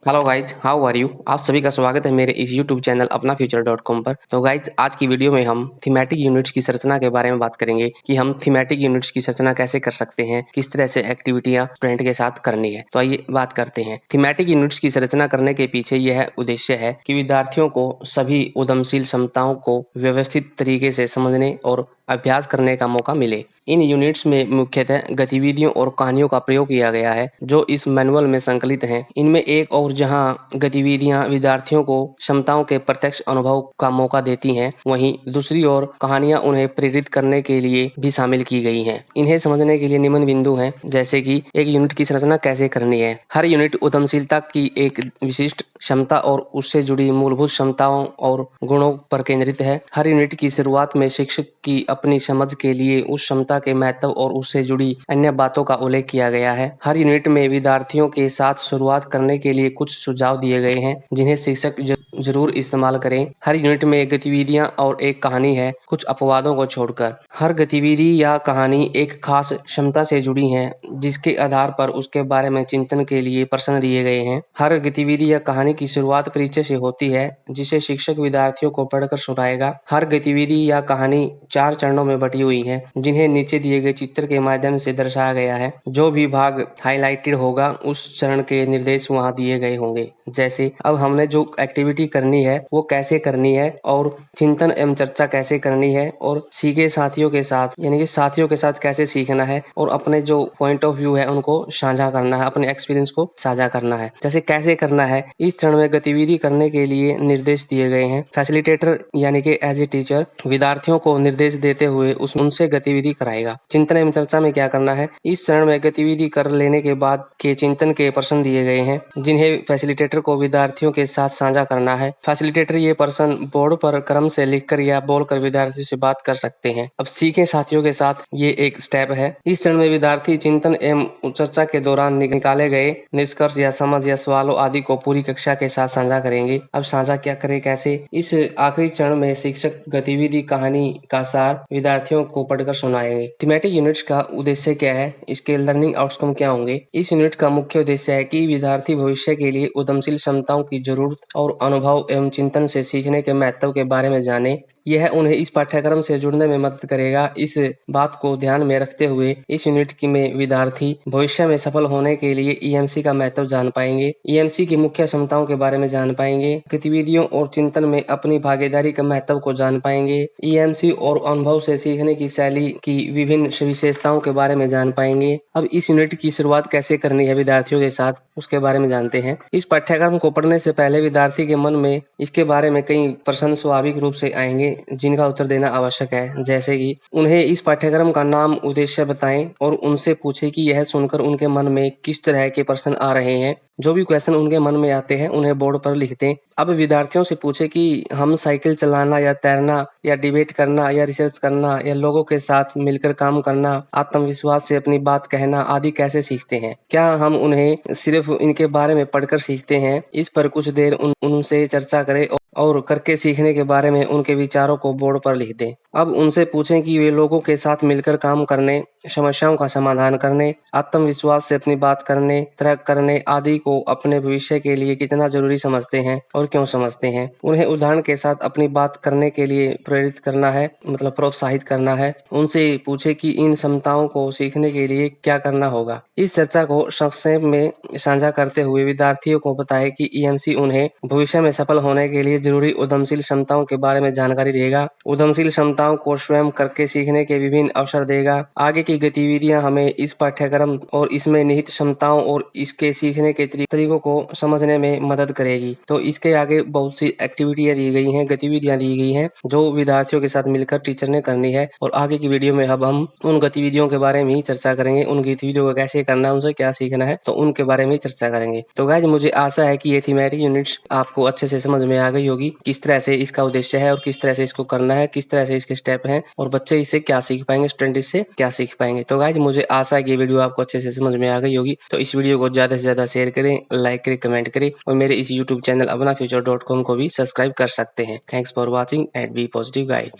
Hello guys, how are you. आप सभी का स्वागत है मेरे इस यूट्यूब चैनल अपना फ्यूचर.com पर। तो गाइज, आज की वीडियो में हम थीमेटिक यूनिट्स की संरचना के बारे में बात करेंगे कि हम थीमेटिक यूनिट्स की संरचना कैसे कर सकते हैं, किस तरह से एक्टिविटियां स्टूडेंट के साथ करनी है। तो आइए बात करते हैं। थीमेटिक यूनिट्स की संरचना करने के पीछे यह उद्देश्य है कि विद्यार्थियों को सभी उद्यमशील क्षमताओं को व्यवस्थित तरीके से समझने और अभ्यास करने का मौका मिले। इन यूनिट्स में मुख्यतः गतिविधियों और कहानियों का प्रयोग किया गया है जो इस मैनुअल में संकलित हैं। इनमें एक और जहां गतिविधियां विद्यार्थियों को क्षमताओं के प्रत्यक्ष अनुभव का मौका देती हैं, वहीं दूसरी ओर कहानियां उन्हें प्रेरित करने के लिए भी शामिल की गई हैं। इन्हें समझने के लिए निम्न बिंदु हैं, जैसे कि एक यूनिट की संरचना कैसे करनी है। हर यूनिट उद्यमशीलता की एक विशिष्ट क्षमता और उससे जुड़ी मूलभूत क्षमताओं और गुणों पर केंद्रित है। हर यूनिट की शुरुआत में शिक्षक की अपनी समझ के लिए उस क्षमता के महत्व और उससे जुड़ी अन्य बातों का उल्लेख किया गया है। हर यूनिट में विद्यार्थियों के साथ शुरुआत करने के लिए कुछ सुझाव दिए गए हैं जिन्हें शिक्षक जरूर इस्तेमाल करें। हर यूनिट में गतिविधियां और एक कहानी है, कुछ अपवादों को छोड़कर। हर गतिविधि या कहानी एक खास क्षमता से जुड़ी है जिसके आधार पर उसके बारे में चिंतन के लिए प्रश्न दिए गए हैं। हर गतिविधि या कहानी की शुरुआत परिचय से होती है जिसे शिक्षक विद्यार्थियों को पढ़कर सुनाएगा। हर गतिविधि या कहानी 4 चरणों में बटी हुई है जिन्हें नीचे दिए गए चित्र के माध्यम से दर्शाया गया है। जो भी भाग हाईलाइटेड होगा उस चरण के निर्देश वहां दिए गए होंगे। जैसे अब हमने जो एक्टिविटी करनी है वो कैसे करनी है और चिंतन एवं चर्चा कैसे करनी है और सीखे साथियों के साथ यानी कि साथियों के साथ कैसे सीखना है और अपने जो पॉइंट ऑफ व्यू है उनको साझा करना है, अपने एक्सपीरियंस को साझा करना है। जैसे कैसे करना है, इस चरण में गतिविधि करने के लिए निर्देश दिए गए हैं। फैसिलिटेटर यानी कि एज ए टीचर विद्यार्थियों को निर्देश देते हुए उनसे गतिविधि कराएगा। चिंतन एवं चर्चा में क्या करना है, इस चरण में गतिविधि कर लेने के बाद के चिंतन के प्रश्न दिए गए हैं जिन्हें फैसिलिटेटर को विद्यार्थियों के साथ साझा करना है। फैसिलिटेटर ये प्रश्न बोर्ड पर क्रम से लिखकर या बोलकर विद्यार्थी से बात कर सकते हैं। अब सीखे साथियों के साथ ये एक स्टेप है। इस चरण में विद्यार्थी चिंतन एवं चर्चा के दौरान निकाले गए निष्कर्ष या समझ या सवालों आदि को पूरी कक्षा के साथ साझा करेंगे। अब साझा क्या करें, कैसे, इस आखिरी चरण में शिक्षक गतिविधि कहानी का सार विद्यार्थियों को पढ़कर सुनाएंगे। थीमेटिक यूनिट्स का उद्देश्य क्या है, इसके लर्निंग आउटकम क्या होंगे। इस यूनिट का मुख्य उद्देश्य है कि विद्यार्थी भविष्य के लिए उद्यमशील क्षमताओं की जरूरत और अनुभव एवं चिंतन से सीखने के महत्व के बारे में जाने। यह उन्हें इस पाठ्यक्रम से जुड़ने में मदद करेगा। इस बात को ध्यान में रखते हुए इस यूनिट में विद्यार्थी भविष्य में सफल होने के लिए ईएमसी का महत्व जान पाएंगे, ईएमसी की मुख्य क्षमताओं के बारे में जान पाएंगे, गतिविधियों और चिंतन में अपनी भागीदारी के महत्व को जान पाएंगे, ईएमसी और अनुभव से सीखने की शैली की विभिन्न विशेषताओं के बारे में जान पाएंगे। अब इस यूनिट की शुरुआत कैसे करनी है विद्यार्थियों के साथ, उसके बारे में जानते हैं। इस पाठ्यक्रम को पढ़ने से पहले विद्यार्थी के मन में इसके बारे में कई प्रश्न स्वाभाविक रूप से आएंगे जिनका उत्तर देना आवश्यक है। जैसे कि उन्हें इस पाठ्यक्रम का नाम, उद्देश्य बताएं और उनसे पूछें कि यह सुनकर उनके मन में किस तरह के प्रश्न आ रहे हैं। जो भी क्वेश्चन उनके मन में आते हैं उन्हें बोर्ड पर लिख दें। अब विद्यार्थियों से पूछे कि हम साइकिल चलाना या तैरना या डिबेट करना या रिसर्च करना या लोगों के साथ मिलकर काम करना, आत्मविश्वास से अपनी बात कहना आदि कैसे सीखते हैं। क्या हम उन्हें सिर्फ इनके बारे में पढ़कर सीखते हैं। इस पर कुछ देर उनसे चर्चा करें और करके सीखने के बारे में उनके विचारों को बोर्ड पर लिख दें। अब उनसे पूछें कि वे लोगों के साथ मिलकर काम करने, समस्याओं का समाधान करने, आत्मविश्वास से अपनी बात करने, तर्क करने आदि को अपने भविष्य के लिए कितना जरूरी समझते हैं और क्यों समझते हैं। उन्हें उदाहरण के साथ अपनी बात करने के लिए प्रेरित करना है, मतलब प्रोत्साहित करना है। उनसे पूछे कि इन क्षमताओं को सीखने के लिए क्या करना होगा। इस चर्चा को संक्षेप में साझा करते हुए विद्यार्थियों को बताएं कि ईएमसी उन्हें भविष्य में सफल होने के लिए जरूरी उद्यमशील क्षमताओं के बारे में जानकारी देगा, उद्यमशील क्षमताओं को स्वयं करके सीखने के विभिन्न अवसर देगा। आगे की गतिविधियां हमें इस पाठ्यक्रम और इसमें निहित क्षमताओं और इसके सीखने के तरीकों को समझने में मदद करेगी। तो इसके आगे बहुत सी एक्टिविटियां दी गई हैं, गतिविधियां दी गई हैं जो विद्यार्थियों के साथ मिलकर टीचर ने करनी है। और आगे की वीडियो में अब हम उन गतिविधियों के बारे में ही चर्चा करेंगे, उन गतिविधियों को कैसे करना है, उनसे क्या सीखना है, तो उनके बारे में चर्चा करेंगे। तो गाइस, मुझे आशा है कि ये थीमेटिक यूनिट्स आपको अच्छे से समझ में आ गई होगी, किस तरह से इसका उद्देश्य है और किस तरह से इसको करना है, किस तरह से इसके स्टेप हैं और बच्चे इससे क्या सीख पाएंगे, स्टूडेंट इससे क्या सीख पाएंगे। तो गाइस, मुझे आशा है कि ये वीडियो आपको अच्छे से समझ में आ गई होगी। तो इस वीडियो को ज्यादा से ज्यादा शेयर करें, लाइक करें, कमेंट करें और मेरे इस यूट्यूब चैनल अपना फ्यूचर.com को भी सब्सक्राइब कर सकते हैं। Thanks for watching and be positive guys.